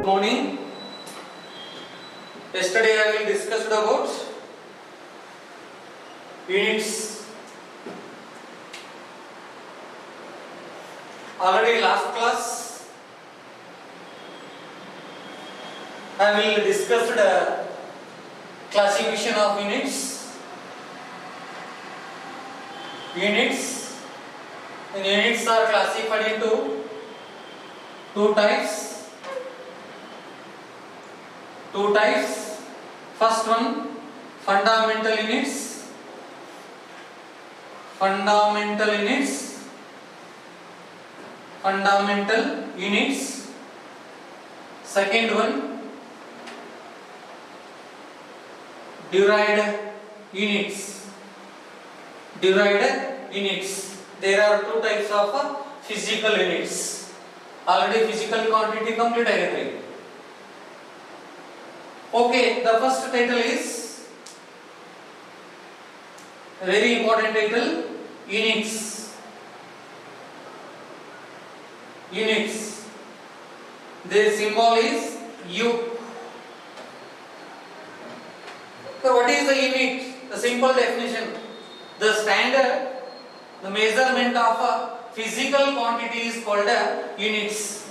Morning. Yesterday I will discuss about units. Already last class I will discuss the classification of units. Units are classified into two types. First one, fundamental units. Second one, derived units. There are two types of physical units. Already physical quantity complete agayatri. Okay, the first title is a very important title, units. Their symbol is U. So what is the unit? The simple definition. The standard, the measurement of a physical quantity is called units.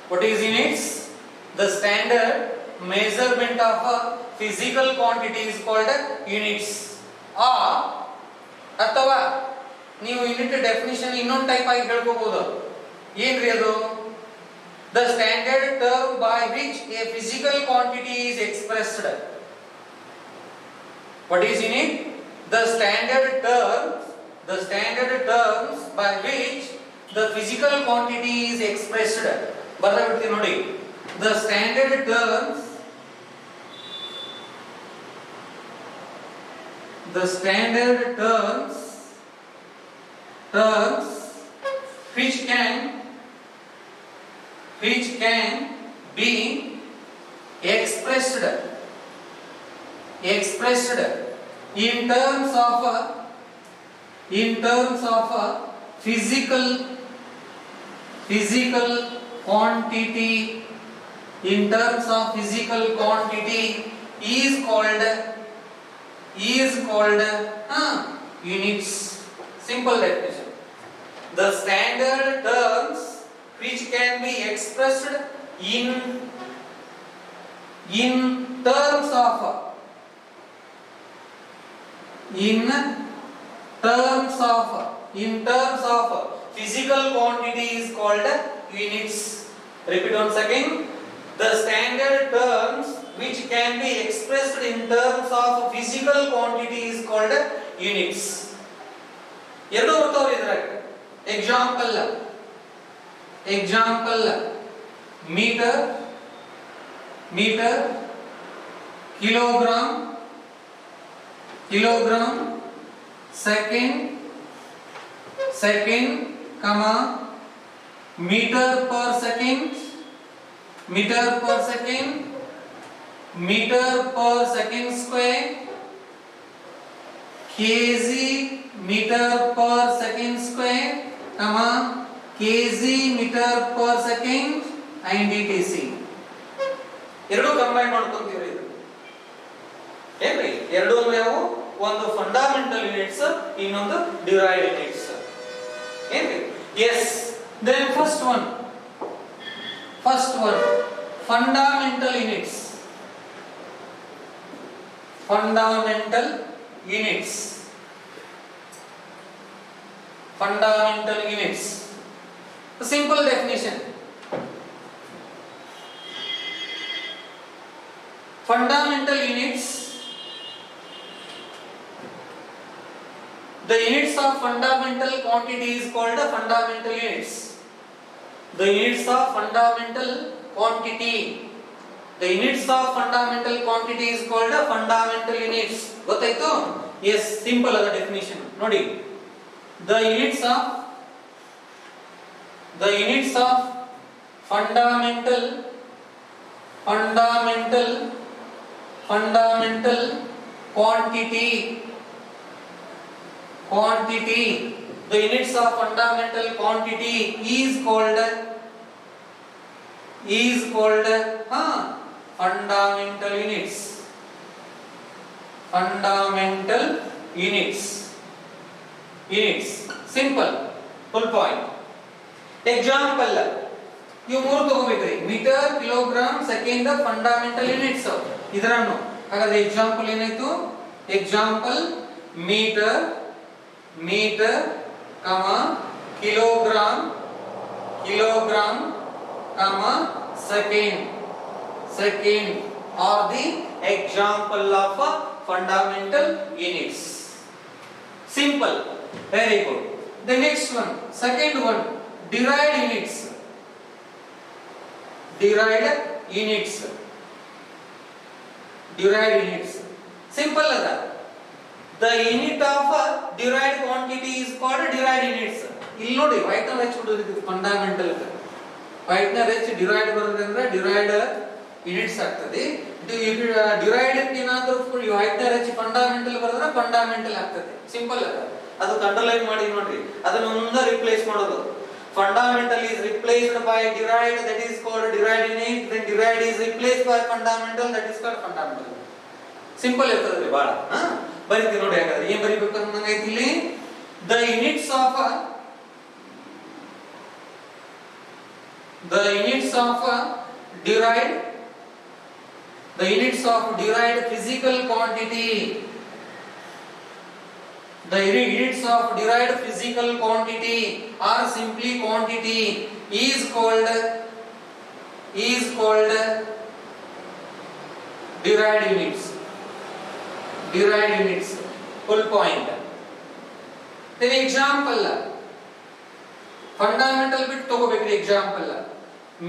What is units? The standard measurement of a physical quantity is called units. ಅಥವಾ ನೀವು unit definition ಇನ್ನೊಂದು type ಆಗಿ ಹೇಳ್ಕೋಬಹುದು. ಏನ್ರಿ ಅದು? The standard term by which a physical quantity is expressed. What is unit? The standard terms by which the physical quantity is expressed. ಬರಬಿಡ್ತೀನಿ ನೋಡಿ. The standard terms which can be expressed in terms of a physical quantity is called units. Simple definition. The standard terms which can be expressed in terms of physical quantity is called units. Repeat once again. The standard terms which can be expressed in terms of physical quantity is called units. ಎರಡು ಬರ್ತಾವ್ರಿ ಇದ್ರಾಗ. Example meter, kilogram, second, meter per second, meter per second square, kg meter per second square, kg meter per second and etc. ಎರಡು combine ಮಾಡ್ಕೊಂತೀವಿ ಇದು ಏನ್ರಿ? ಎರಡು ಅಂದ್ರೆ ಯಾವ? ಒಂದು ಫಂಡಮೆಂಟಲ್ ಯೂನಿಟ್ಸ್, ಇನ್ನೊಂದು ಡಿರೈವ್ಡ್ ಯೂನಿಟ್ಸ್. ಏನ್ರಿ? yes. Then first one fundamental units. The simple definition. Fundamental units. The units of fundamental quantity is called fundamental units. The units of fundamental quantity is called fundamental units. ಗೊತ್ತಾಯ್ತು? yes, simple ಆದ definition ನೋಡಿ. The units of fundamental quantity, the units of fundamental quantity is called is called fundamental units. Fundamental units. Units. Simple. Full point. Example. You ಮೂರು ತಗೋಬೇಕ್ರಿ. Meter, kilogram, second fundamental units. ಇದರನ್ನು ಹಾಗಾದ್ರೆ example ಏನಾಯ್ತು? Example meter, meter, kilogram, kilogram, second, second are the example of fundamental units. Simple, very good. The next one, second one, derived units. Derived units. Derived units. Simple ada. The unit of derived quantity is called derived units. ಇಲ್ಲಿ ನೋಡಿ white ನ ಹಚ್ಚಿಬಿಡೋದು fundamental. White ನ ಹಚ್ಚಿ derived ಬರೋದ್ರಿಂದ derived units ಆಗ್ತದೆ. Derived ಏನಾದರೂ white ನ ಹಚ್ಚಿ ಫಂಡಮೆಂಟಲ್ ಬರೋದ್ರೆ ಫಂಡಮೆಂಟಲ್ ಆಗ್ತದೆ. ಸಿಂಪಲ್ ಅದ. ಅದು ಅಂಡರ್ಲೈನ್ ಮಾಡಿ ನೋಡ್ರಿ. ಅದನ್ನ ಮುಂದೆ ರಿಪ್ಲೇಸ್ ಮಾಡೋದು. Fundamental is replaced by derived, that is called derived unit. Then derived is replaced by fundamental, that is called fundamental. Simple ಇರ್ತದೆ ಬಹಳ. ಬರೀತೀವಿ ನೋಡಿ. ಹಾಗಾದ್ರೆ ಏನ್ ಬರೀಬೇಕು ಅಂತ ನಂಗೈತಿ ಇಲ್ಲಿ? The units of derived, the units of derived physical quantity, the units of derived physical quantity or simply quantity is called derived units. Derived units. Full point. Then example, fundamental bit ತಗೋಬೇಕ್ರಿ. example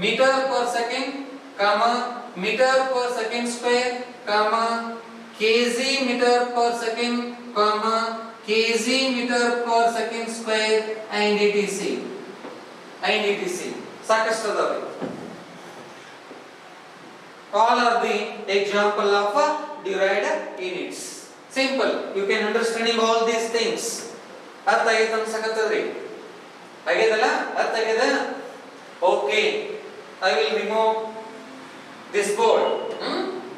meter per second, meter per second square, kg meter per second, kg meter per second square and etc. ಸಾಕಷ್ಟು ಅದಾವೆ. All are the example of derived units. Simple. You can understanding all these things. ಅರ್ಥ ಆಯ್ತು ಅನ್ಸಕತ್ತದ್ರಿ? ಆಗೈತಲ್ಲ? ಅರ್ಥ ಆಗ್ಯದ? Okay. I will remove this board.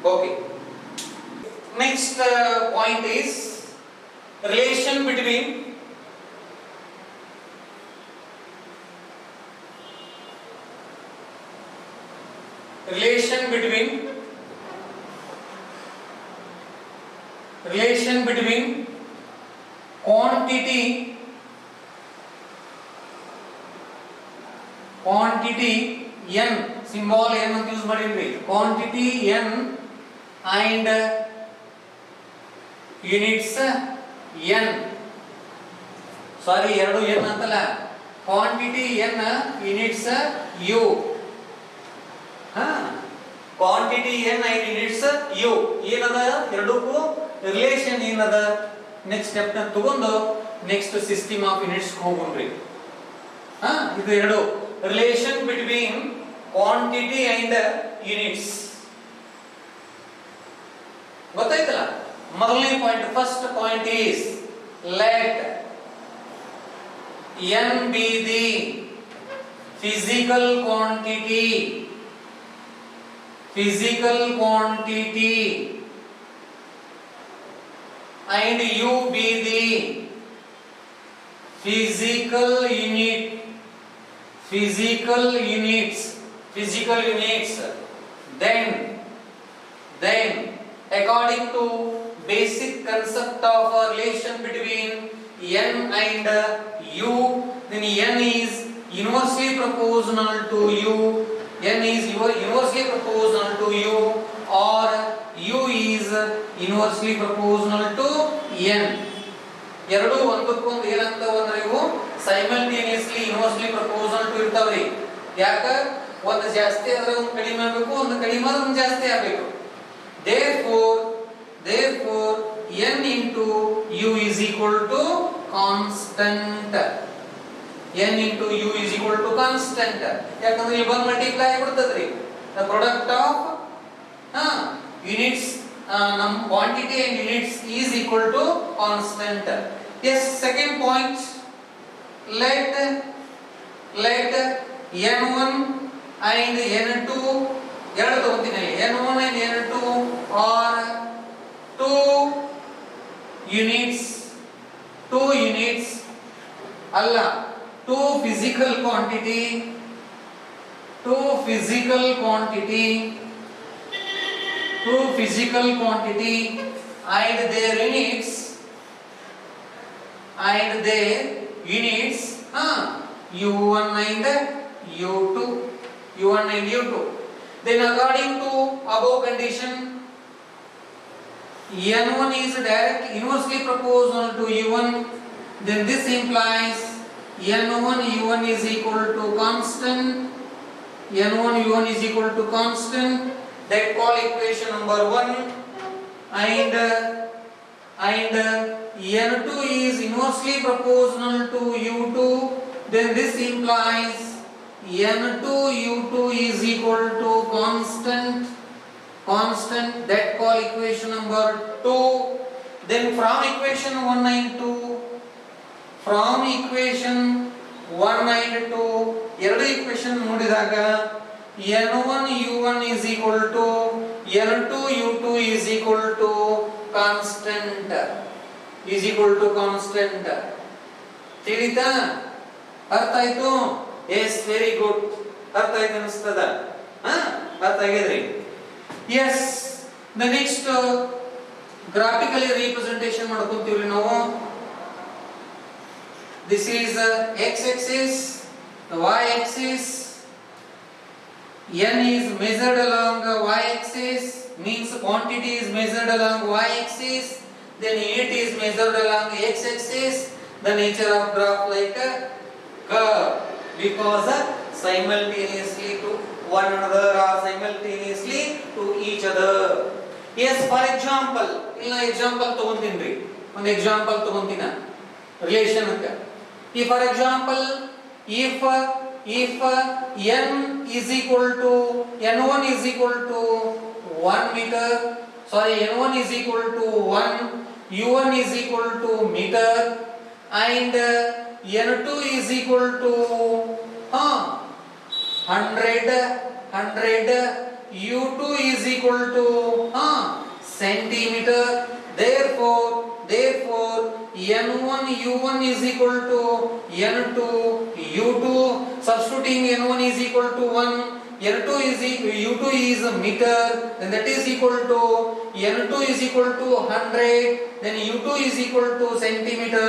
Okay. Next point is relation between quantity n, symbol n ಅಂತ use ಮಾಡಿದ್ವಿ. quantity n and units n. ಸಾರಿ, ಎರಡು n ಅಂತಲ್ಲ. quantity n, units u. quantity n and units u. ಏನದ? ಎರಡಕ್ಕೂ relation ಏನದ? Next step ನ ತಗೊಂಡು next system of units ಹೋಗೋಣ್ರಿ. ಇದು ಎರಡು relation between quantity and units. ಗೊತ್ತಾಯ್ತಲ್ಲ? ಮೊದಲನೇ point, first point is let n be the physical quantity and u be the physical units. Then according to basic concept of a relation between n and u, then n is inversely proportional to u, n is inversely proportional to u, or u is inversely proportional to n. ಎರಡು ಒಂದಕ್ಕೊಂದು ಏನಂತಾವ ಅಂದ್ರೆ ಇವು simultaneously inversely proportional to ಇರ್ತಾವ್ರಿ. ಯಾಕ? ಒಂದು ಜಾಸ್ತಿ ಆದ್ರೆ ಒಂದು ಕಡಿಮೆ ಆಗಬೇಕು, ಒಂದು ಕಡಿಮೆ ಆದ್ರೆ ಒಂದು ಜಾಸ್ತಿ ಆಗಬೇಕು. therefore n into u is equal to constant. n into u is equal to constant. ಯಾಕಂದ್ರೆ ಇಲ್ಲಿ ಬಂದು multiply ಆಗಿಬಿಡ್ತದ್ರಿ. the product of units, ನಮ್ಮ quantity and units is equal to constant. Yes, second point, let n1 and N2 ಎರಡು ತಗೊಂತೀನಿ N1 and N2 are 2 units ಅಲ್ಲ 2 physical quantity and their units U1 and U2. Then according to above condition, N1 is direct inversely proportional to U1. Then this implies N1 U1 is equal to constant. That call equation number 1. And N2 is inversely proportional to U2. Then this implies N2 U2 is equal to constant. That call equation number 2. Then from equation 1 and 2, ಎರಡು equation ನೋಡಿದಾಗ N1 U1 is equal to N2 U2 is equal to constant. ತಿಳಿತಾ? ಅರ್ಥ ಆಯ್ತು? Yes, very good. ಅರ್ಥ ಆಯ್ತು ಅನಿಸ್ತದ? ಅರ್ಥ ಆಗಿದ್ರಿ? Yes. The next graphically representation ಮಾಡ್ಕೊಂತೀವಿ ನಾವು. This is x axis, the y axis. N is measured along y axis, means quantity is measured along y axis. Then unit is measured along x axis. The nature of graph like a curve, because simultaneously to one another or simultaneously to each other. Yes, for example, illa example ತಗೊಂತೀನಿ. ಒಂದು example ತಗೊಂತೀನ relation ಅಂತ. For example, if n is equal to n1 is equal to 1 meter, n1 is equal to 1, u1 is equal to meter, and n2 is equal to 100, u2 is equal to centimeter. Therefore n1 u1 is equal to n2 u2. Substituting n1 is equal to 1, n2 is u2 is a meter, then that is equal to n2 is equal to 100, then u2 is equal to centimeter.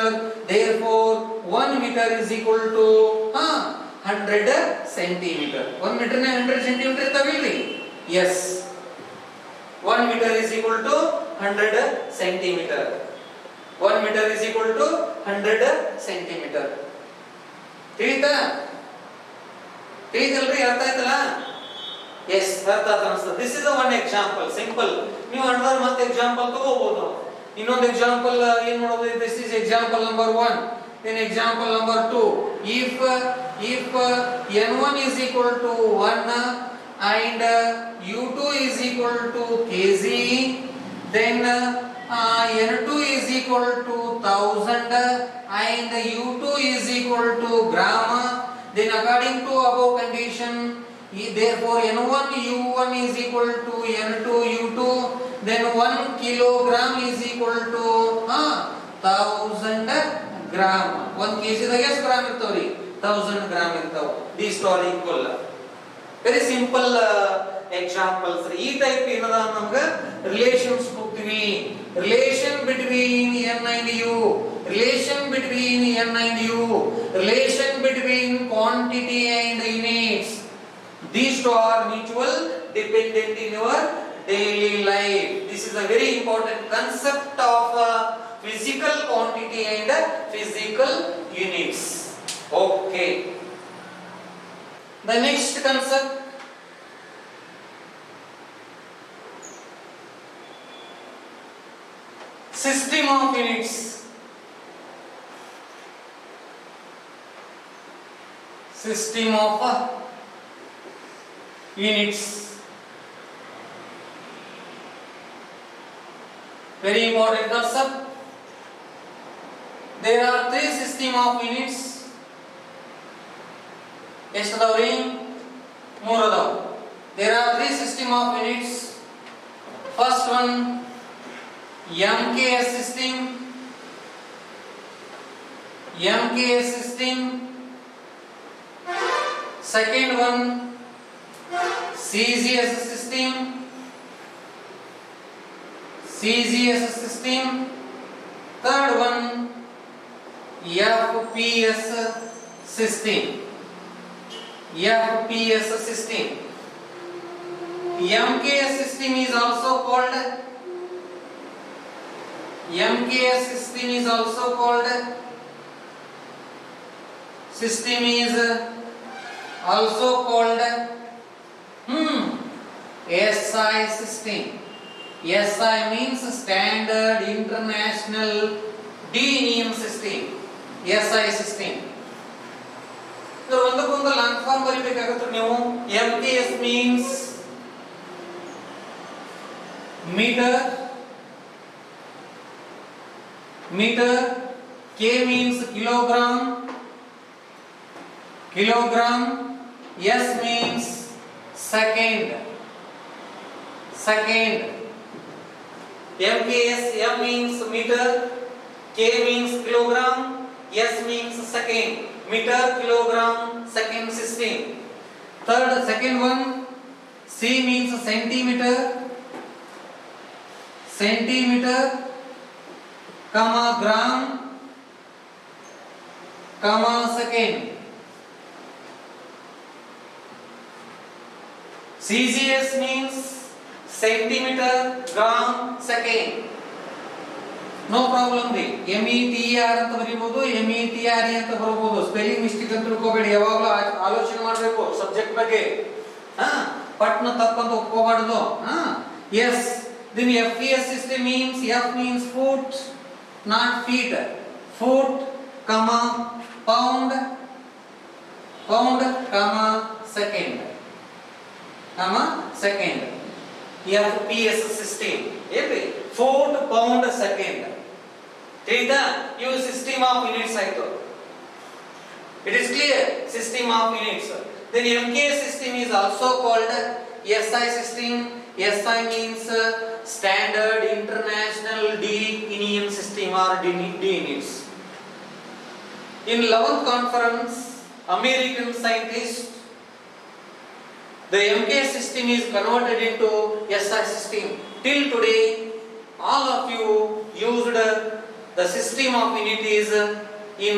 Therefore 1 meter is equal to 100 centimeter. 1 meter ne 100 centimeter irತಾವಿಲ್ರಿ? Yes, 1 meter is equal to 100 centimeter. 1 meter is equal to 100 centimeter. ತಿಳಿತಾ? ತಿಳಿದಲ್ರಿ? ಅರ್ಥ ಆಯ್ತಲ್ಲ? S, ಅರ್ಥ ಆಯ್ತು ಅನ್ಸುತ್ತೆ. This is one example, simple. ನೀವು under ಮತ್ತೆ example ತಗೋಬಹುದು. ಇನ್ನೊಂದು ಎಕ್ಸಾಂಪಲ್ ಏನು ಮಾಡೋದು? This is example number 1. then example number 2. If n1 is equal to 1 and u2 is equal to kg, then n2 is equal to 1000 and u2 is equal to gram. Then according to above condition, therefore n1 u1 is equal to n2 u2, then 1 kilogram is equal to 1000 gram. 1 kg ದಾಗ ಎಷ್ಟು gram ಇರ್ತಾವ್ರಿ? 1000 gram ಇರ್ತಾವ. these are equal. very simple examples. ಈ type ಏನದ ನಮಗ relations ಕೊಡ್ತೀವಿ. relation between n and u, relation between n and u, relation between quantity and units. These two are mutual dependent in your daily life. This is a very important concept of physical quantity and physical units. Okay. The next concept, system of units. System of units. Very important concept. There are three system of units. ಎಷ್ಟದವ್ರಿ? ಮೂರು ಅದಾವ. There are three system of units. First one MKS system. MKS system. Second one CGS system. CGS system. Third one FPS system. FPS system. MKS system is also called MKS system is also called system is also called SI system. SI means Standard International Denium System. SI system. So ಒಂದಕ್ಕೊಂದು long form ಬರೀಬೇಕಾಗುತ್ತೆ ನೀವು. MKS means meter, K means kilogram, S means second. MKS, M means meter, K means kilogram, S means second. Meter, kilogram, second system. Second one C means centimeter, gram, second. CGS means centimeter, gram, second. No problem ರೀ. METR ಅಂತ ಬರೀಬಹುದು, METRE ಅಂತ ಬರಬಹುದು. Spelling mistake ಅಂತ ತಿಳ್ಕೋಬೇಡಿ. ಯಾವಾಗಲೂ ಆಲೋಚನೆ ಮಾಡಬೇಕು subject ಬಗ್ಗೆ. ಪಟ್ನ ತಪ್ಪಂತ ಒಪ್ಕೋಬಾರ್ದು. Yes. Then FPS system means F means foot, not feet. Foot, pound, second. FPS system. ಏನ್ರಿ? Foot, pound, second. ತಿಳಿತಾ? ಇವು ಸಿಸ್ಟಮ್ ಆಫ್ ಯೂನಿಟ್ಸ್ ಆಯ್ತು. It is clear? System of units. Then MKS system is also called SI system. SI means Standard International Denium System or D units. In 11th conference, American scientists, the MKS system is converted into SI system. Till today, all of you used the system of unities in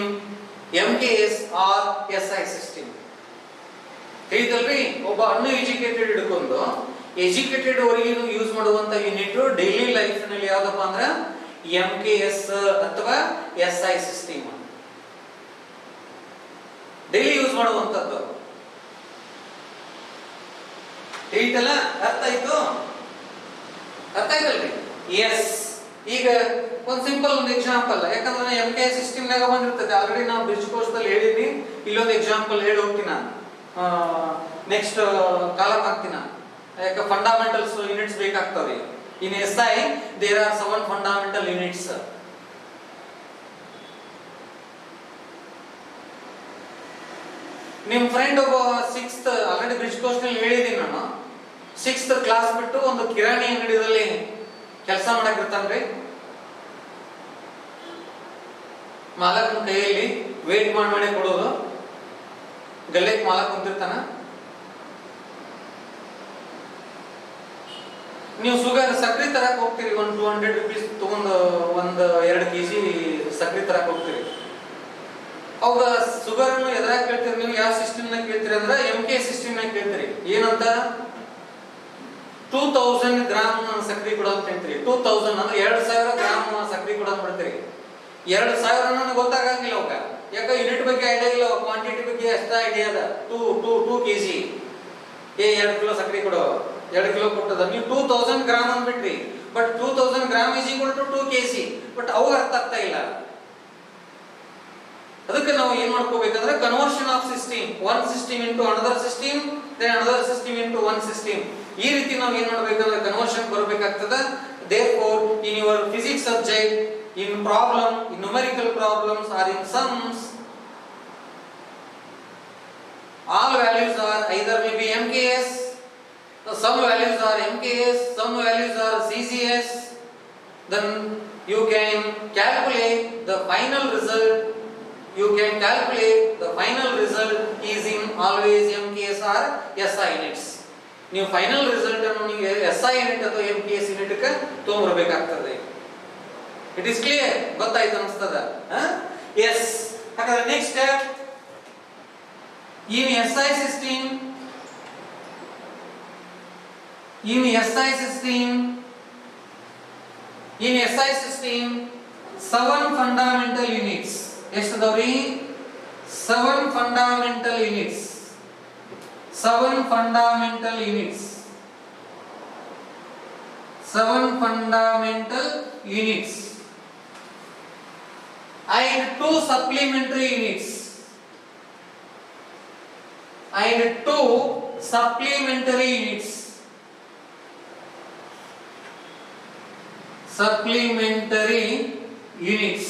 MKS or SI system. ತಿಳಿದಲ್ರಿ? ಒಬ್ಬ uneducated ಹಿಡ್ಕೊಂಡು educated ಅವರಿಗೂ use ಮಾಡುವಂತ unit daily life ನಲ್ಲಿ ಯಾವ್ದಪ್ಪ ಅಂದ್ರೆ MKS ಅಥವಾ SI system. Daily use ಮಾಡುವಂತದ್ದು. ತಿಳಿತಲ್ಲ? ಅರ್ಥ ಆಯ್ತಲ್ರಿ? ಎಸ್. ಈಗ ಒಂದು ಸಿಂಪಲ್ ಒಂದು ಎಕ್ಸಾಂಪಲ್, ಯಾಕಂದ್ರೆ MKS ಸಿಸ್ಟಮ್ ನಾಗ ಬಂದಿರ್ತದೆ. ಆಲ್ರೆಡಿ ನಾವು ಬ್ರಿಡ್ಜ್ ಕೋರ್ಸ್ದಲ್ಲಿ ಹೇಳಿದ್ವಿ. ಇಲ್ಲೊಂದು ಎಕ್ಸಾಂಪಲ್ ಹೇಳಿ ಹೋಗ್ತೀನಿ ನಾನು. ನೆಕ್ಸ್ಟ್ ಕಾಲಮ್ ಹಾಕ್ತೀನಿ. ಯಾಕೆ ಫಂಡಮೆಂಟಲ್ಸ್ ಯೂನಿಟ್ಸ್ ಬೇಕಾಗ್ತವೆ. In SI there are 7 fundamental units. ನಿಮ್ಮ ಫ್ರೆಂಡ್ ಒಬ್ಬ 6th ಆಲ್ರೆಡಿ ಬ್ರಿಡ್ಜ್ ಕೋರ್ಸ್ ನಲ್ಲಿ ಹೇಳಿದೀನಿ ನಾನು. 6th ಕ್ಲಾಸ್ ಬಿಟ್ಟು ಒಂದು ಕಿರಾಣಿ ಅಂಗಡಿಯಲ್ಲಿ ಕೆಲಸ ಮಾಡಕ್ಕಿರ್ತಾನ್ರಿ. ಮಾಲಕನ ಕೈಯಲ್ಲಿ ವೇಟ್ ಮಾಡಿ ಕೊಡೋದು. ಗಲ್ಲೆಕ್ ಮಾಲಕ್ ಕುಂತಿರ್ತಾನ. ನೀವು ಶುಗರ್ ಸಕ್ರೆ ತರಕ್ ಹೋಗ್ತೀರಿ. ಒಂದು 200 ರೂಪೀಸ್ ತಗೊಂಡು ಒಂದು 2 kg ಸಕ್ರೆ ತರಕ್ ಹೋಗ್ತೀರಿ. ಅವಾಗ ಶುಗರ್ ಅನ್ನು ಎದ್ರಾಗ ಕೇಳ್ತೀರಿ ನೀವು? ಯಾವ ಸಿಸ್ಟಮ್ ನಾಗ ಕೇಳ್ತೀರಿ ಅಂದ್ರೆ MKS ಸಿಸ್ಟಮ್ ನಾಗ ಕೇಳ್ತೀರಿ. ಏನಂತ? 2000 ಗ್ರಾಮ್ ಸಕ್ರೆ ಕೊಡೋ ಅಂತ ಹೇಳ್ತೀರಿ. 2000 ಅಂದ್ರೆ 2000 ಗ್ರಾಮ್ ಸಕ್ರೆ ಕೊಡೋ ಅಂತ ಮಾಡ್ತೀರಿ. 2000 ನನಗೆ ಗೊತ್ತಾಗಂಗಿಲ್ಲ ಅವಾಗ. ಯಾಕೆ ಯೂನಿಟ್ ಬಗ್ಗೆ ಐಡಿಯಾ ಇಲ್ಲ, ಕ್ವಾಂಟಿಟಿ ಬಗ್ಗೆ ಅಷ್ಟ ಐಡಿಯಾ ಅದ. 2 kg 2 ಕಿಲೋ ಸಕ್ರೆ ಕೊಡೋ, 2 ಕಿಲೋ ಕೊಟ್ಟದ. ನೀವು 2000 ಗ್ರಾಮ್ ಅಂದ್ಬಿಟ್ರಿ. But 2000 gram is equal to 2 kg. But ಅವು ಅರ್ಥ ಆಗ್ತಾ ಇಲ್ಲ. ಅದಕ್ಕೆ ನಾವು ಏನ್ ಮಾಡ್ಕೋಬೇಕಂದ್ರೆ conversion of system, one system into another system, then another system into one system. ಈ ರೀತಿ ನಾವು ಏನ್ ಮಾಡ್ಬೇಕಂದ್ರೆ ಕನ್ವರ್ಷನ್ ಬರಬೇಕಾಗ್ತದ. Therefore in your physics subject, in problem, in numerical problems or in sums, all values are either may be MKS, so some values are MKS, some values are CCS, then you can calculate the final result. You can calculate the final result is in always MKS or SI units. ನೀವು final result ಅನ್ನು ನೀವು SI unit ಅಥವಾ MKS unit ಗೆ ತಗೊಂಡ್ಬರಬೇಕಾಗ್ತದೆ. It is clear, ಗೊತ್ತಾಯ್ತು ಅನ್ಸ್ತದ? S. ಹಾಗಾದ್ರೆ next step, in SI system, in SI system 7 fundamental units. ಎಷ್ಟು ಅದಾವ್ರಿ? 7 fundamental units. 7 fundamental units. 7 fundamental units. And 2 supplementary units. And 2 supplementary units. Supplementary units.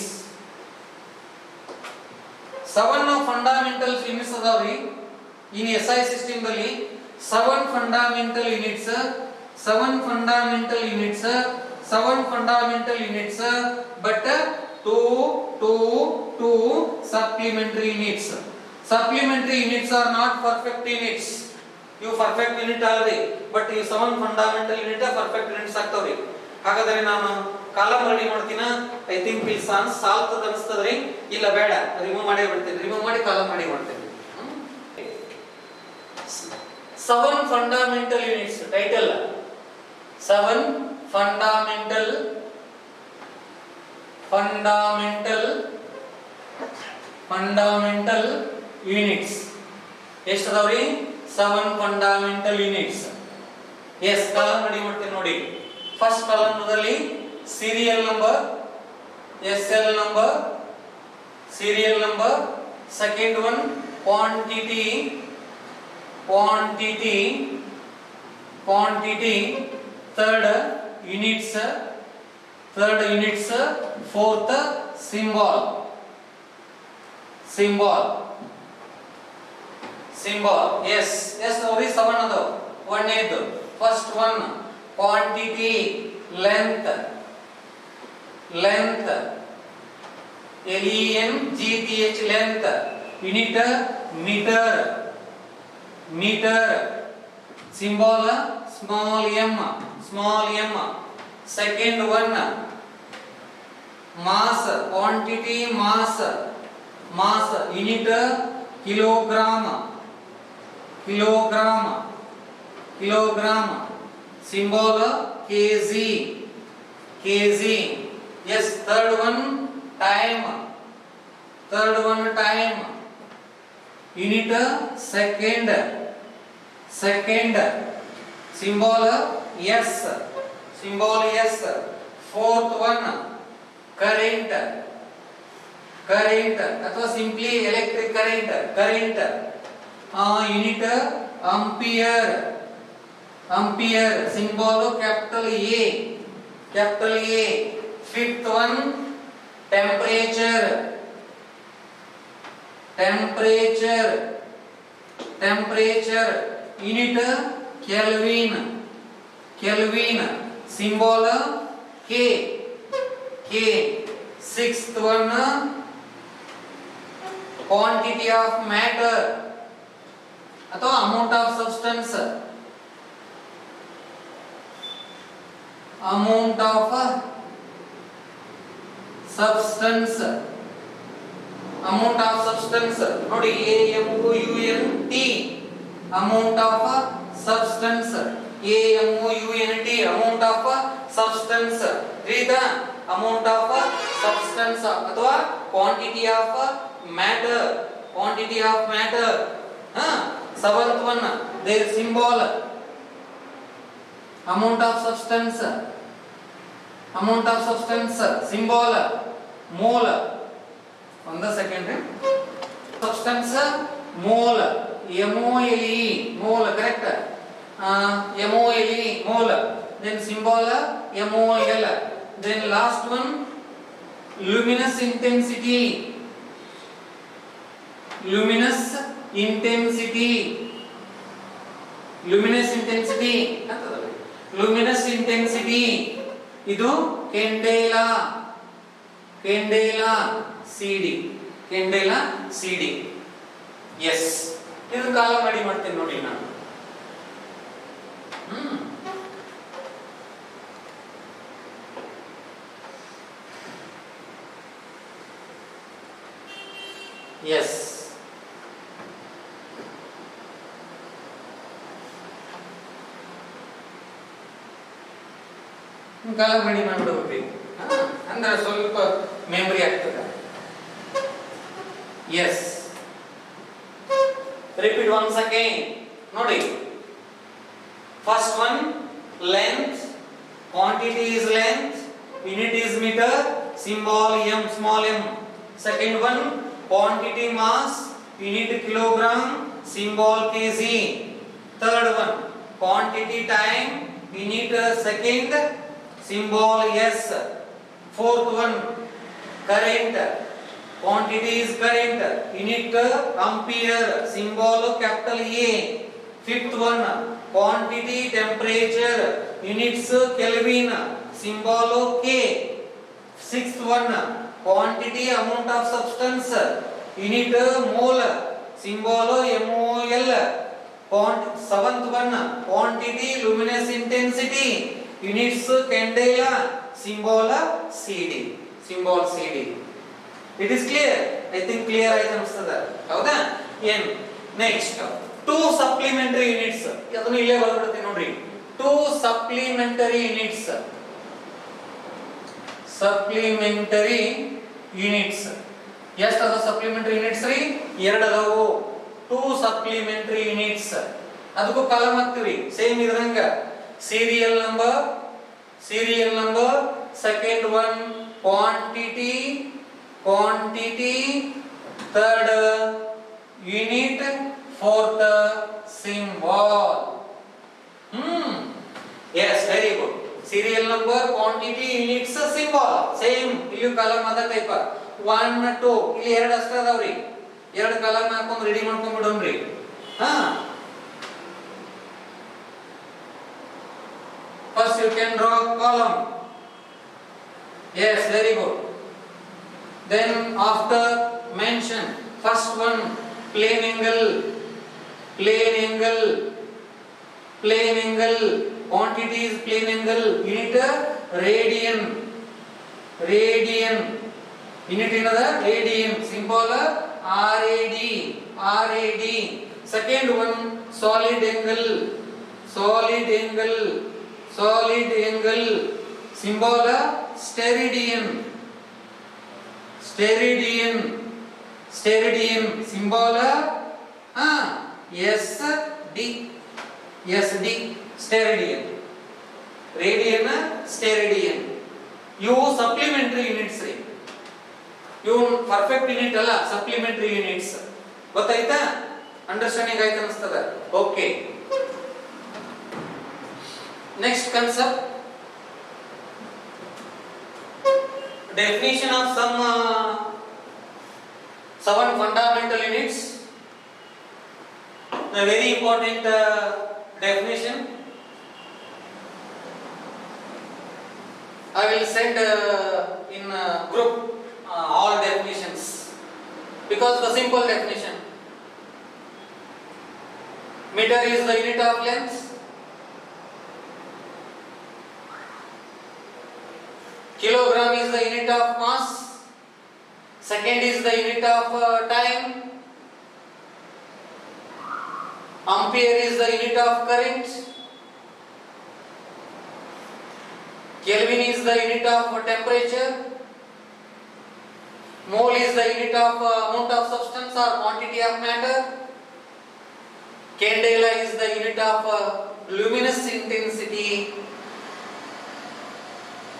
7 fundamental units ಅದಾವ್ರಿ. In SI system ದಲ್ಲಿ 7 fundamental units, 7 fundamental units, 7 fundamental units, but 2 supplementary units. Supplementary units are not perfect units. You perfect unit already, but you 7 fundamental unit perfect units ಆಗ್ತಾವ್ರಿ. ಹಾಗಾದ್ರೆ ನಾನು column ready ಮಾಡ್ತೀನ. I think ಇಲ್ಲಿ ಸಾಲ್ತದ ಅನ್ಸ್ತದ್ರಿ. ಇಲ್ಲ ಬೇಡ, remove ಮಾಡೇ ಬಿಡ್ತೀನಿ. Remove ಮಾಡಿ column ಮಾಡಿ ಮಾಡ್ತೀನಿ. 7 fundamental units. Title 7 fundamental units. ಎಷ್ಟು ಅದಾವ್ರಿ? 7 fundamental units. Yes, column ready ಮಾಡ್ತೀನಿ ನೋಡಿ. ಫಸ್ಟ್ ಕಾಲಮ್ ದಲ್ಲಿ serial number, SL number, serial number. Second one quantity. Third units. Fourth symbol. Yes, ನೋಡಿ 7 ಅದಾವ. ಒಂದನೇದು first one quantity, length, LENGTH, length. Unit meter. symbol small m. Second one mass, quantity, mass. Unit kilogram. Symbol kg. Yes. Third one time. Unit second. Symbol S. Fourth one current ಅಥವಾ simply electric current. Unit ampere. Symbol capital A. Fifth one temperature. Unit Kelvin. Symbol K. Sixth one quantity of matter ಅಥವಾ amount of substance. ನೋಡಿ AMOUNT amount of substance. AMOUNT amount of substance. Read the amount of substance ಅಥವಾ quantity of matter. Seventh one their symbol amount of substance. Symbol mole. On the second substance mole. MOLE mole, correct? MOLE mole. Then symbol MOL. Then last one luminous intensity. intensity, luminous intensity ಅಂತದಲ್ಲ, luminous intensity ಇದು candela, candela CD, candela CD. yes ಇದು ಕಾಲ ಮಾಡಿ ಮಾಡ್ತೀನಿ ನೋಡಿ ನಾನು. yes ಕಾಲ ಮಾಡಿ ಮಾಡ್ಬಿಡ್ಬೇಕು ಅಂದ್ರೆ ಸ್ವಲ್ಪ ಮೆಮರಿ ಆಗ್ತದೆ. ಎಸ್ ರಿಪೀಟ್ ಒನ್ಸ್ ಅಗೈನ್ ನೋಡಿ. First one length, quantity is length, unit is meter, symbol m, small m. Second one quantity mass, unit kilogram, symbol kg. Third one quantity time, unit second, symbol s. Fourth one current, quantity is current, unit ampere, symbol capital A. Fifth one quantity temperature, units Kelvin, symbol K. Sixth one quantity amount of substance, unit mole, symbol MOL. Seventh one quantity luminous intensity, units candela, symbol CD, symbol CD. It is clear? I think clear items ada hauda. n next two supplementary units, ಅದನ್ನು ಇಲ್ಲೇ ಬರ್ಬಿಡ್ತೀನಿ ನೋಡ್ರಿ. two supplementary units, supplementary units. ಎಷ್ಟು ಅದ supplementary units ರೀ? ಎರಡು ಅದಾವು. two supplementary units, ಅದಕ್ಕೂ column ಹಾಕ್ತೀವಿ same ಇದ್ರಂಗ. serial number, second one quantity, third unit, fourth symbol. yes very good. serial number, quantity, units, symbol same ಇಲ್ಲಿ ಕಾಲಮ್ ಅದ type 1 2 ಇಲ್ಲಿ ಎರಡು ಅಷ್ಟೇ ಅದಾವ್ರಿ. ಎರಡು ಕಾಲಮ್ ಹಾಕೊಂಡು ರೆಡಿ ಮಾಡ್ಕೊಂಡು ಬಿಡೋಣ್ರಿ. first you can draw column. yes very good. then after mention first one plane angle, quantity is plane angle, unit radian, unit ಏನದ radian, symbol RAD. second one solid angle, symbol steradian, symbol SD, steradian, radian, steradian. ಇವು supplementary units ರೀ. ಇವು perfect unit ಅಲ್ಲ, supplementary units. ಗೊತ್ತಾಯ್ತಾ? Understanding ಆಯ್ತು ಅನ್ಸ್ತದ? Okay. Next concept, definition of some 7 fundamental units. A very important definition. I will send in group all definitions because the simple definition. Meter is the unit of length. Kilogram is the unit of mass. Second is the unit of time. Ampere is the unit of current. Kelvin is the unit of temperature. Mole is the unit of amount of substance or quantity of matter. Candela is the unit of luminous intensity.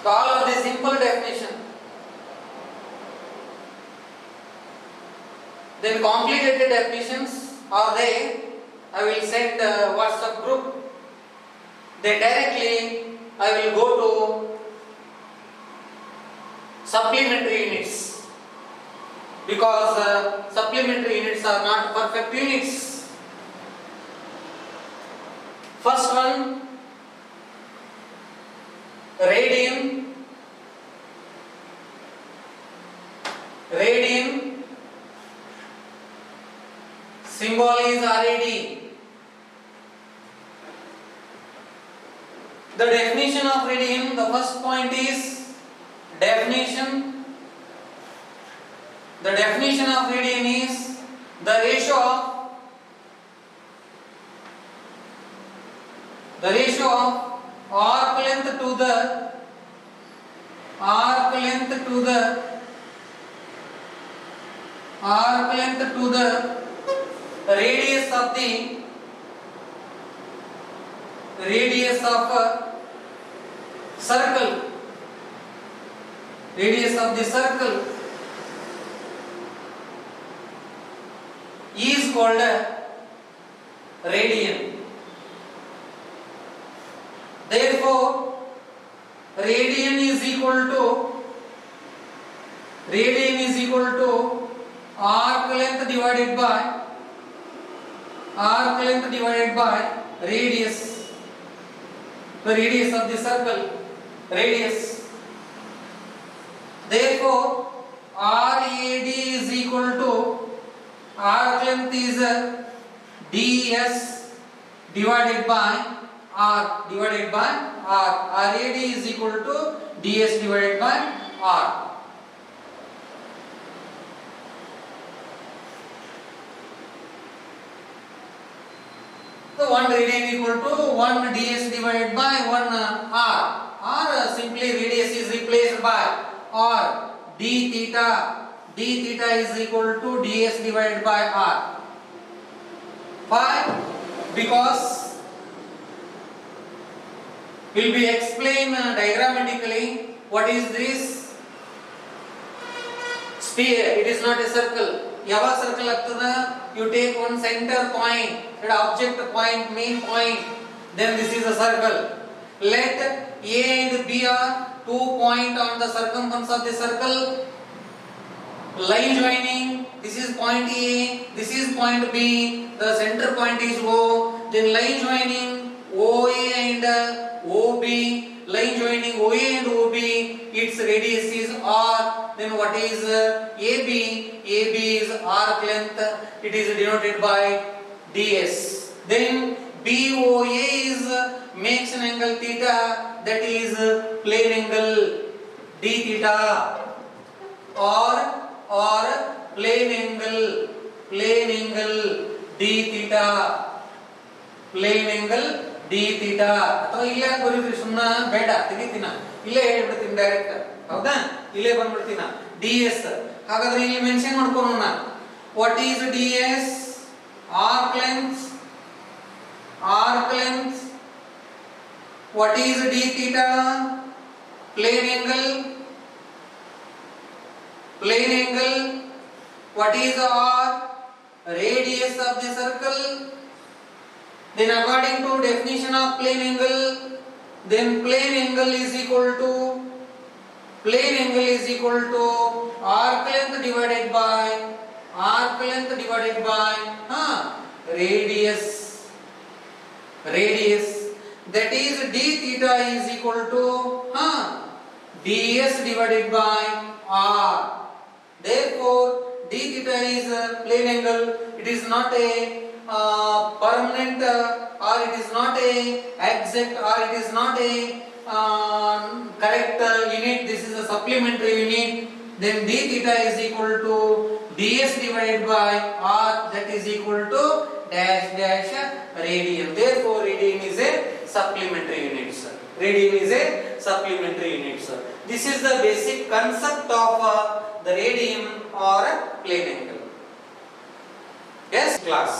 All of the simple definition. Then complicated definitions are there. I will send WhatsApp group. Then directly I will go to supplementary units. because supplementary units are not perfect units. First one, radian. Radian symbol is RAD. The definition of radian, the first point is definition. The definition of radian is the ratio of arc length to the arc length to the radius of circle. Radius of the circle is called a radian. Therefore, radian is equal to arc length divided by radius. The radius of the circle, radius. Therefore, RAD is equal to arc length is ds divided by r. RAD is equal to ds divided by r. So 1 radian equal to 1 ds divided by 1 r. R simply radius is replaced by r. D theta is equal to ds divided by r. Why? Because will be explained diagrammatically. What is this? Sphere. It is not a circle. Yava circle agtada, you take one center point, that object point, main point, then this is a circle. Let A and B are 2 points on the circumference of the circle. Line joining, this is point A, this is point B, the center point is O. Then line joining OA and OB, line joining OA and OB, its radius is R. Then what is AB? AB is arc length, it is denoted by ds. Then BOA is makes an angle theta, that is plane angle d theta, or plane angle d theta, plane angle d theta. ಅಥವಾ ಇಲ್ಲೇ ಬರೀರಿ, ಸುಮ್ಮನೆ ಬೇಡ ತೆಗಿತೀನ, ಇಲ್ಲೇ ಹೇಳ್ಬಿಡ್ತೀನಿ direct. ಹೌದಾ? ಇಲ್ಲೇ ಬಂದ್ಬಿಡ್ತೀನ ds. ಹಾಗಾದ್ರೆ ಇಲ್ಲಿ ಮೆನ್ಷನ್ ಮಾಡ್ಕೊಳ್ಳೋಣ. What is ds? arc length. What is d theta? Plane angle. What is r? Radius of the circle. Then according to definition of plane angle, then plane angle is equal to arc length divided by radius. That is d theta is equal to ds divided by r. Therefore, d theta is a plane angle. It is not a permanent or it is not a exact or it is not a correct unit. This is a supplementary unit. Then d theta is equal to ds divided by r, that is equal to dash radian. Therefore, radian is a supplementary unit, sir. Radian is a supplementary unit, sir. This is the basic concept of the radian or plane angle. Yes, class.